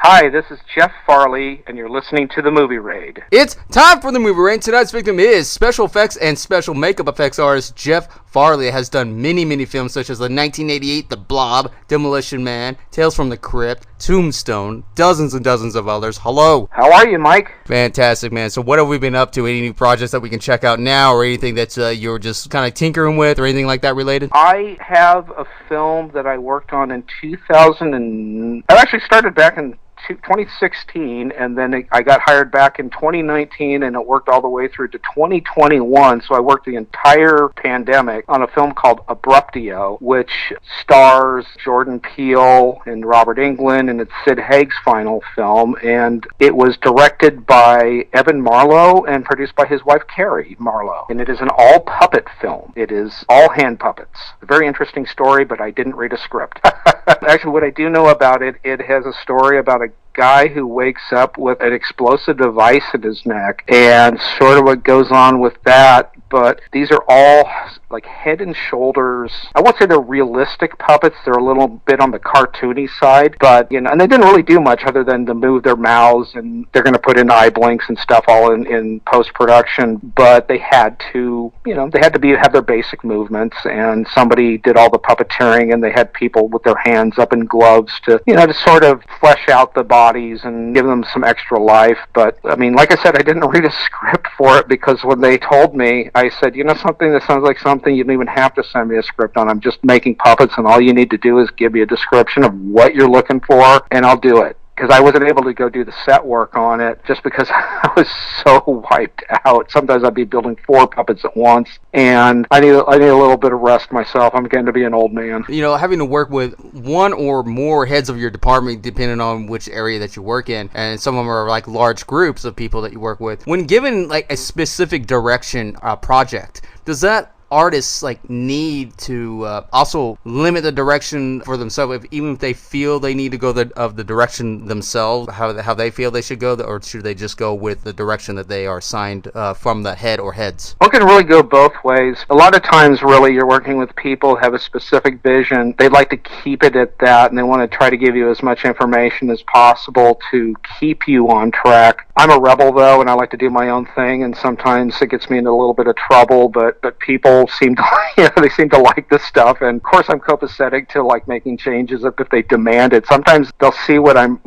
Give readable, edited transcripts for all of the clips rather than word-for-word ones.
Hi, this is Jeff Farley, and you're listening to The Movie Raid. It's time for The Movie Raid. Tonight's victim is special effects and special makeup effects artist Jeff Farley. Has done many films such as the 1988 The Blob, Demolition Man, Tales from the Crypt, Tombstone, dozens and dozens of others. Hello. How are you, Mike? Fantastic, man. So what have we been up to? Any new projects that we can check out now, or anything that you're just kind of tinkering with, or anything like that related? I have a film that I worked on in 2000, and I actually started back in 2016, and then I got hired back in 2019, and it worked all the way through to 2021. So I worked the entire pandemic on a film called Abruptio, which stars Jordan Peele and Robert Englund, and it's Sid Haig's final film. And it was directed by Evan Marlowe and produced by his wife Carrie Marlowe. And it is an all-puppet film. It is all hand puppets. A very interesting story, but I didn't read a script. Actually, what I do know about it, it has a story about a guy who wakes up with an explosive device in his neck, and sort of what goes on with that. But these are all like head and shoulders. I won't say they're realistic puppets. They're a little bit on the cartoony side, but and they didn't really do much other than to move their mouths, and they're going to put in eye blinks and stuff all in post-production. But they had to, have their basic movements, and somebody did all the puppeteering, and they had people with their hands up in gloves to, to sort of flesh out the bodies and give them some extra life. But I mean, like I said, I didn't read a script for it, because when they told me, I said, something that sounds like something you don't even have to send me a script on. I'm just making puppets, and all you need to do is give me a description of what you're looking for, and I'll do it. Because I wasn't able to go do the set work on it just because I was so wiped out. Sometimes I'd be building 4 puppets at once, and I need a little bit of rest myself. I'm getting to be an old man. Having to work with one or more heads of your department, depending on which area that you work in, and some of them are like large groups of people that you work with. When given like a specific direction project, does that artists need to also limit the direction for themselves, even if they feel they need to go the direction themselves, how they feel they should go, or should they just go with the direction that they are assigned from the head or heads? It can really go both ways. A lot of times, really, you're working with people who have a specific vision. They'd like to keep it at that, and they want to try to give you as much information as possible to keep you on track. I'm a rebel, though, and I like to do my own thing, and sometimes it gets me into a little bit of trouble, but people seem to like this stuff, and of course I'm copacetic to making changes if they demand it. Sometimes they'll see what I'm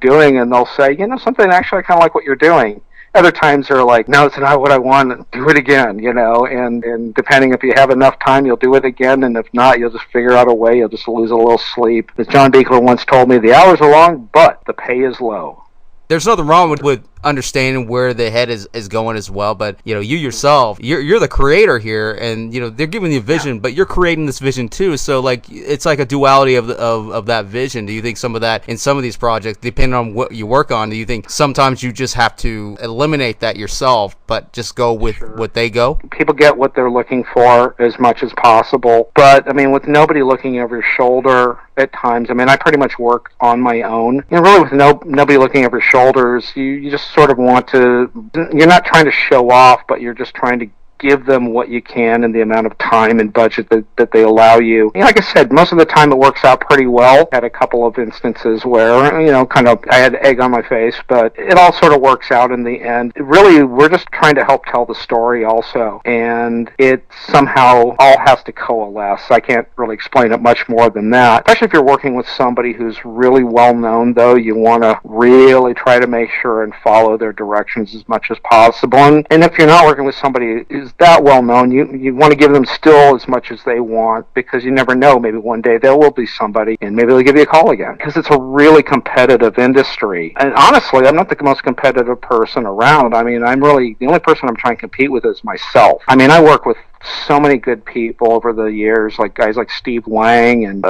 doing, and they'll say, something, actually I kind of like what you're doing. Other times they're like, no, it's not what I want, do it again, and depending if you have enough time, you'll do it again, and if not, you'll just figure out a way, you'll just lose a little sleep. As John Beekler once told me, the hours are long, but the pay is low. There's nothing wrong with understanding where the head is going as well, but you yourself, you're the creator here, and they're giving you a vision, but you're creating this vision too. So it's like a duality of that vision. Do you think some of that in some of these projects, depending on what you work on, do you think sometimes you just have to eliminate that yourself, but just go with what they go? People get what they're looking for as much as possible, but I mean, with nobody looking over your shoulder at times, I mean, I pretty much work on my own, really with nobody looking over your shoulders. You just sort of want to, you're not trying to show off, but you're just trying to give them what you can in the amount of time and budget that they allow you. Like I said, most of the time it works out pretty well. Had a couple of instances where, I had egg on my face, but it all sort of works out in the end. Really, we're just trying to help tell the story also, and it somehow all has to coalesce. I can't really explain it much more than that. Especially if you're working with somebody who's really well known, though, you want to really try to make sure and follow their directions as much as possible. And if you're not working with somebody who's that well known, you want to give them still as much as they want, because you never know, maybe one day there will be somebody and maybe they'll give you a call again, because it's a really competitive industry. And honestly, I'm not the most competitive person around. I mean, I'm really the only person I'm trying to compete with is myself. I mean, I work with so many good people over the years, like guys like Steve Wang and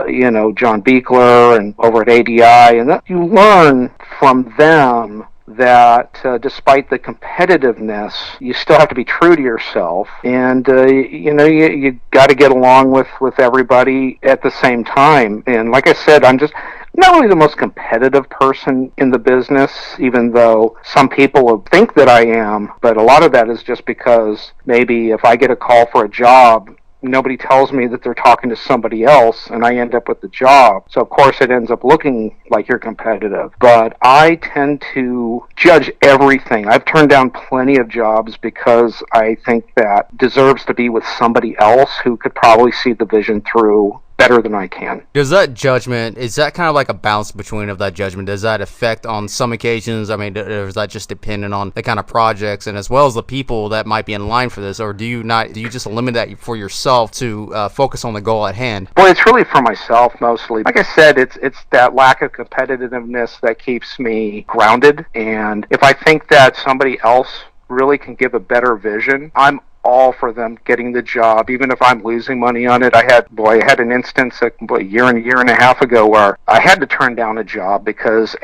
John Beekler, and over at ADI, and you learn from them that despite the competitiveness, you still have to be true to yourself, and you got to get along with everybody at the same time. And like I said, I'm just not really the most competitive person in the business, even though some people think that I am, but a lot of that is just because maybe if I get a call for a job nobody tells me that they're talking to somebody else, and I end up with the job. So of course it ends up looking like you're competitive. But I tend to judge everything. I've turned down plenty of jobs because I think that deserves to be with somebody else who could probably see the vision through better than I can. Does that judgment, is that kind of like a balance between of that judgment? Does that affect on some occasions? I mean, or is that just dependent on the kind of projects and as well as the people that might be in line for this? Or do you just limit that for yourself to focus on the goal at hand? Well, it's really for myself mostly. Like I said, it's that lack of competitiveness that keeps me grounded. And if I think that somebody else really can give a better vision, I'm all for them getting the job, even if I'm losing money on it. I had an instance a year and a half ago where I had to turn down a job because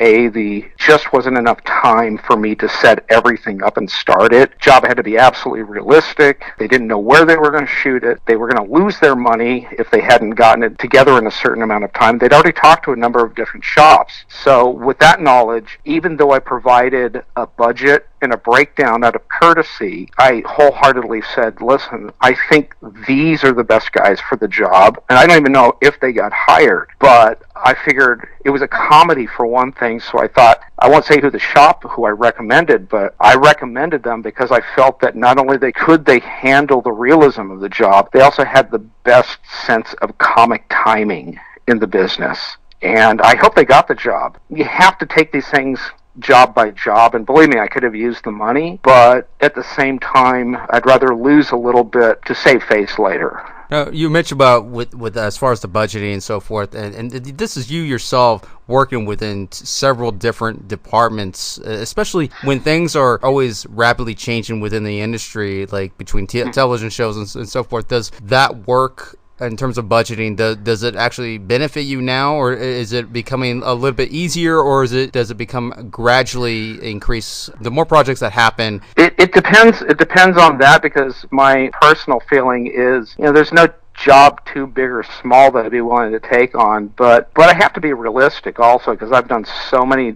just wasn't enough time for me to set everything up and start it. Job had to be absolutely realistic. They didn't know where they were going to shoot it. They were going to lose their money if they hadn't gotten it together in a certain amount of time. They'd already talked to a number of different shops. So with that knowledge, even though I provided a budget and a breakdown out of courtesy, I wholeheartedly said, listen, I think these are the best guys for the job. And I don't even know if they got hired, but I figured it was a comedy for one thing. So I thought, I won't say who I recommended, but I recommended them because I felt that not only could they handle the realism of the job, they also had the best sense of comic timing in the business. And I hope they got the job. You have to take these things job by job, and believe me, I could have used the money, but at the same time, I'd rather lose a little bit to save face later. Now, you mentioned about with as far as the budgeting and so forth, and this is you yourself working within several different departments, especially when things are always rapidly changing within the industry, like between television shows and so forth. Does that work in terms of budgeting? Does it actually benefit you now, or is it becoming a little bit easier, or does it become gradually increase the more projects that happen? It depends. It depends on that, because my personal feeling is, there's no job too big or small that I'd be willing to take on, but I have to be realistic also, because I've done so many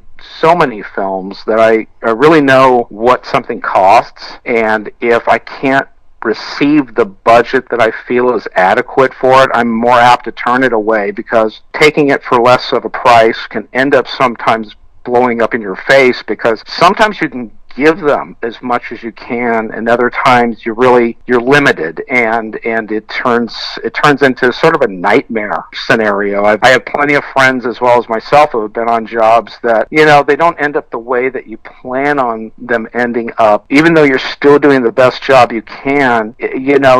films that I really know what something costs, and if I can't receive the budget that I feel is adequate for it, I'm more apt to turn it away, because taking it for less of a price can end up sometimes blowing up in your face, because sometimes you can give them as much as you can, and other times you're limited, and it turns into sort of a nightmare scenario. I have plenty of friends as well as myself who have been on jobs that they don't end up the way that you plan on them ending up, even though you're still doing the best job you can.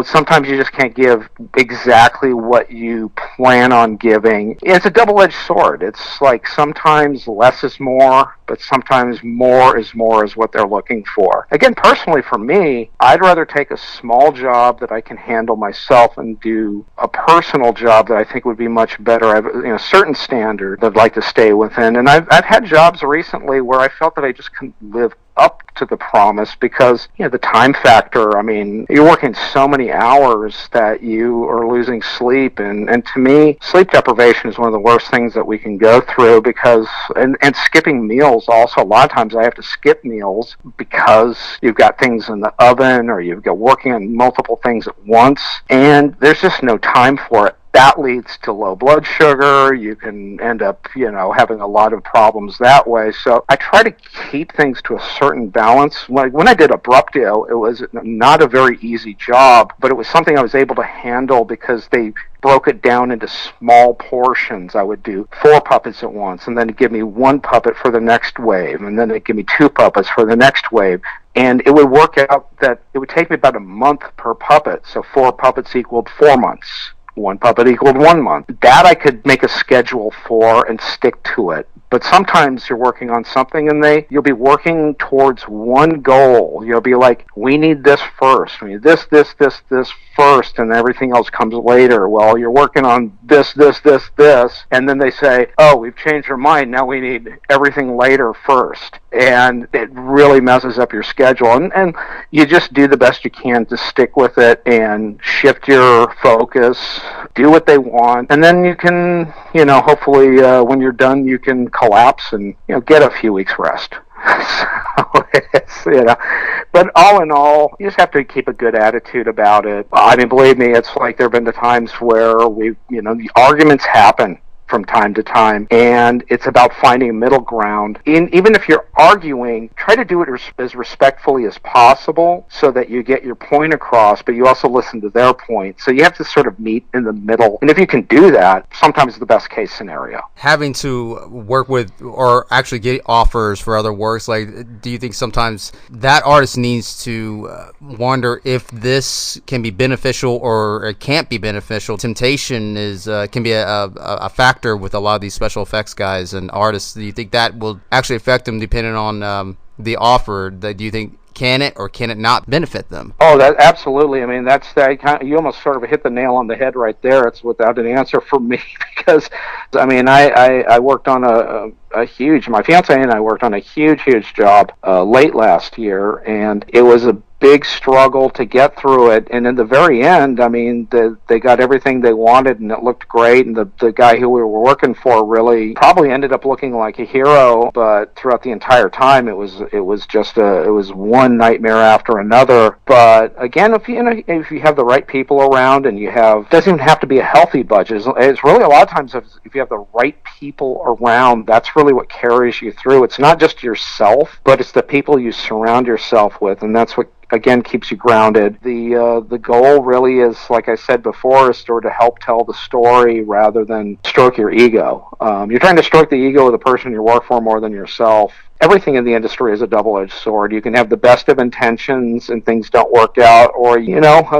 Sometimes you just can't give exactly what you plan on giving. It's a double-edged sword. It's like sometimes less is more, but sometimes more is what they're looking for. Again, personally for me, I'd rather take a small job that I can handle myself and do a personal job that I think would be much better. I have a certain standard that I'd like to stay within, and I've had jobs recently where I felt that I just couldn't live up to the promise because the time factor. I mean, you're working so many hours that you are losing sleep, and to me, sleep deprivation is one of the worst things that we can go through, because and skipping meals also. A lot of times I have to skip meals because you've got things in the oven, or you've got working on multiple things at once, and there's just no time for it. That leads to low blood sugar. You can end up, having a lot of problems that way. So I try to keep things to a certain balance. When I did Abruptio, it was not a very easy job, but it was something I was able to handle because they broke it down into small portions. I would do 4 puppets at once, and then it'd give me 1 puppet for the next wave, and then it'd give me 2 puppets for the next wave. And it would work out that it would take me about a month per puppet. So 4 puppets equaled 4 months. 1 puppet equaled 1 month. That I could make a schedule for and stick to it. But sometimes you're working on something and you'll be working towards one goal. You'll be like, we need this first. We need this first, and everything else comes later. Well, you're working on this, and then they say, oh, we've changed our mind. Now we need everything later first. And it really messes up your schedule. And you just do the best you can to stick with it and shift your focus, do what they want, and then you can, hopefully when you're done, you can collapse and, get a few weeks rest. So it's, but all in all, you just have to keep a good attitude about it. I mean, believe me, it's like there have been the times where the arguments happen from time to time, and it's about finding a middle ground. Even if you're arguing, try to do it as respectfully as possible so that you get your point across, but you also listen to their point. So you have to sort of meet in the middle, and if you can do that, sometimes it's the best case scenario. Having to work with or actually get offers for other works, like, do you think sometimes that artist needs to wonder if this can be beneficial or it can't be beneficial? Temptation can be a factor with a lot of these special effects guys and artists. Do you think that will actually affect them depending on the offer? Do you think can it or can it not benefit them? Oh, that absolutely. I mean, that's that. You almost sort of hit the nail on the head right there. It's without an answer for me because, I mean, I worked on a huge. My fiance and I worked on a huge job late last year, and it was a big struggle to get through it. And in the very end, I mean, they got everything they wanted, and it looked great. And the guy who we were working for really probably ended up looking like a hero. But throughout the entire time, it was one nightmare after another. But again, if you have the right people around, and it doesn't even have to be a healthy budget. It's really a lot of times if you have the right people around, that's really what carries you through. It's not just yourself, but it's the people you surround yourself with, and that's what again keeps you grounded. The goal really is, like I said before, is to help tell the story rather than stroke your ego. You're trying to stroke the ego of the person you work for more than yourself. Everything in the industry is a double-edged sword. You can have the best of intentions and things don't work out, or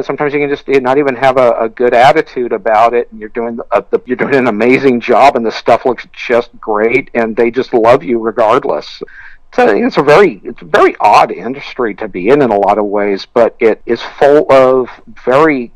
sometimes you can just not even have a good attitude about it, and you're doing an amazing job, and the stuff looks just great, and they just love you regardless. So it's a very odd industry to be in a lot of ways, but it is full of very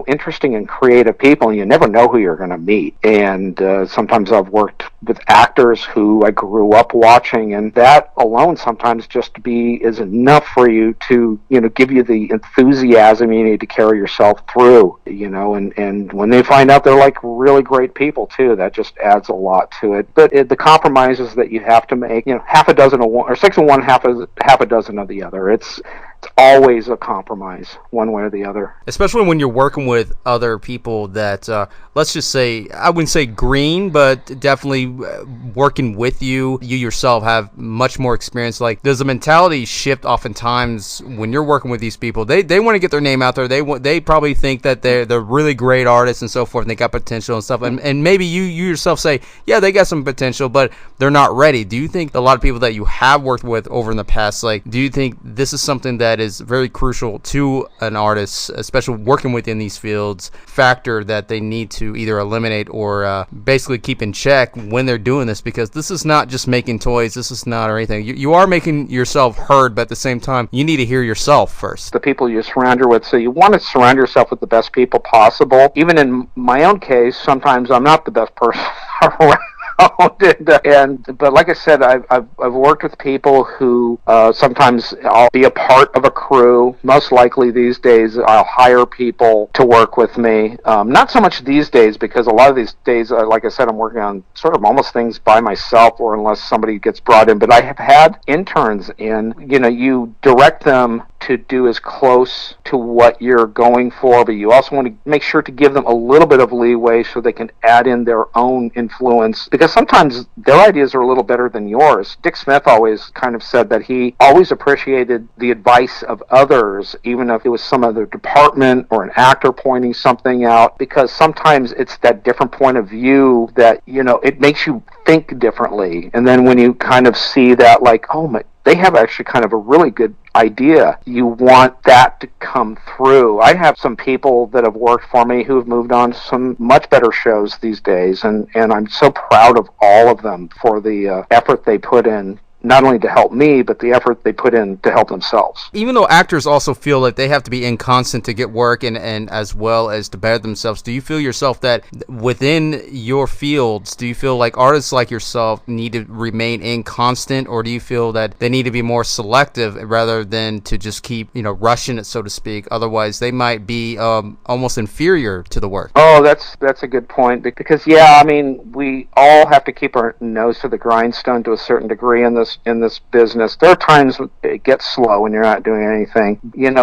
interesting and creative people, and you never know who you're going to meet. And sometimes I've worked with actors who I grew up watching, and that alone sometimes is enough for you to give you the enthusiasm you need to carry yourself through. And when they find out they're like really great people too, that just adds a lot to it. But the compromises that you have to make, half a dozen of one, or 6 of one, half a dozen of the other. It's always a compromise, one way or the other. Especially when you're working with other people that, let's just say, I wouldn't say green, but definitely working with you. You yourself have much more experience. Like, does the mentality shift oftentimes when you're working with these people? They want to get their name out there. They probably think that they're really great artists and so forth, and they got potential and stuff. And maybe you yourself say, yeah, they got some potential, but they're not ready. Do you think a lot of people that you have worked with over in the past, do you think this is something that is very crucial to an artist, especially working within these fields, factor that they need to either eliminate or basically keep in check when they're doing this? Because this is not just making toys, this is not or anything. You are making yourself heard, but at the same time, you need to hear yourself first. The people you surround yourself with, so you want to surround yourself with the best people possible. Even in my own case, sometimes I'm not the best person around. But like I said, I've worked with people who sometimes I'll be a part of a crew. Most likely these days I'll hire people to work with me. Not so much these days, because a lot of these days, like I said, I'm working on sort of almost things by myself, or unless somebody gets brought in. But I have had interns in. You direct them to do as close to what you're going for, but you also want to make sure to give them a little bit of leeway so they can add in their own influence, because sometimes their ideas are a little better than yours. Dick Smith always kind of said that he always appreciated the advice of others, even if it was some other department or an actor pointing something out, because sometimes it's that different point of view that, it makes you think differently. And then when you kind of see that, like, oh my, they have actually kind of a really good idea, you want that to come through. I have some people that have worked for me who have moved on to some much better shows these days, and I'm so proud of all of them for the effort they put in, not only to help me, but the effort they put in to help themselves. Even though actors also feel like they have to be inconstant to get work and as well as to better themselves, do you feel yourself that within your fields, do you feel like artists like yourself need to remain inconstant, or do you feel that they need to be more selective rather than to just keep, rushing it, so to speak? Otherwise, they might be almost inferior to the work. Oh, that's a good point, because, we all have to keep our nose to the grindstone to a certain degree in this in this business. There are times it gets slow when you're not doing anything,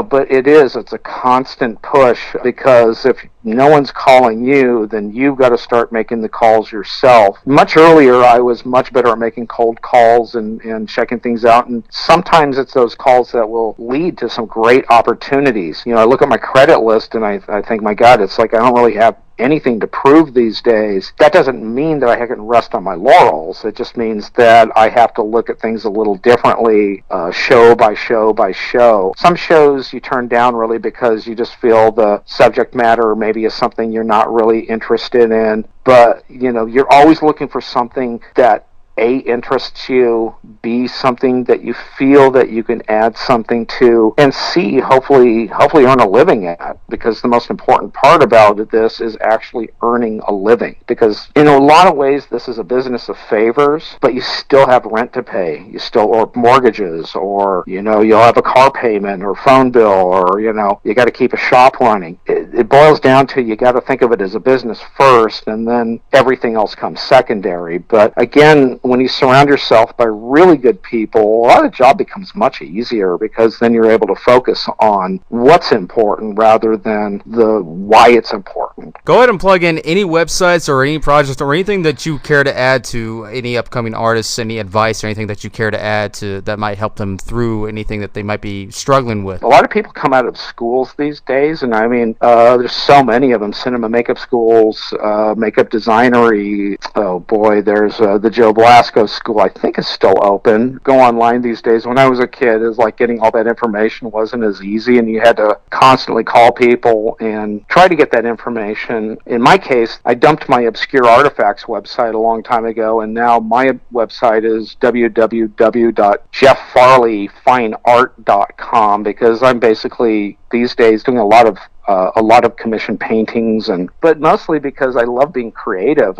but it's a constant push, because if no one's calling you, then you've got to start making the calls yourself. Much earlier, I was much better at making cold calls and checking things out, and sometimes it's those calls that will lead to some great opportunities. I look at my credit list and I think, my God, it's like I don't really have anything to prove these days. That doesn't mean that I can rest on my laurels. It just means that I have to look at things a little differently, show by show by show. Some shows you turn down really because you just feel the subject matter maybe is something you're not really interested in. But, you're always looking for something that A, interests you, B, something that you feel that you can add something to, and C, hopefully earn a living at, because the most important part about this is actually earning a living. Because in a lot of ways, this is a business of favors, but you still have rent to pay, or mortgages, or, you'll have a car payment or phone bill, or, you got to keep a shop running. It boils down to, you got to think of it as a business first, and then everything else comes secondary. But again, when you surround yourself by really good people, a lot of the job becomes much easier, because then you're able to focus on what's important rather than the why it's important. Go ahead and plug in any websites or any projects or anything that you care to add to any upcoming artists, any advice or anything that you care to add to that might help them through anything that they might be struggling with. A lot of people come out of schools these days, and there's so many of them: cinema makeup schools, makeup designery. Oh boy, there's the Joe Blasco School, I think, is still open. Go online these days. When I was a kid, it's like getting all that information wasn't as easy, and you had to constantly call people and try to get that information. In my case, I dumped my Obscure Artifacts website a long time ago, and now my website is www.jefffarleyfineart.com, because I'm basically these days doing a lot of commission paintings, but mostly because I love being creative.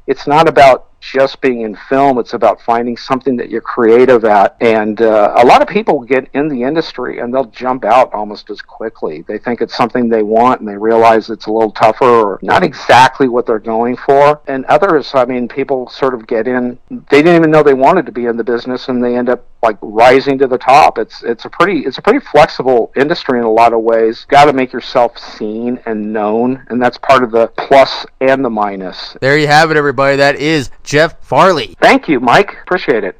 It's not about just being in film, it's about finding something that you're creative at. And a lot of people get in the industry and they'll jump out almost as quickly. They think it's something they want, and they realize it's a little tougher or not exactly what they're going for. And others, people sort of get in, they didn't even know they wanted to be in the business, and they end up like rising to the top. It's a pretty flexible industry in a lot of ways. Got to make yourself seen and known, and that's part of the plus and the minus. There you have it, everybody. That is Jeff Farley. Thank you, Mike. Appreciate it.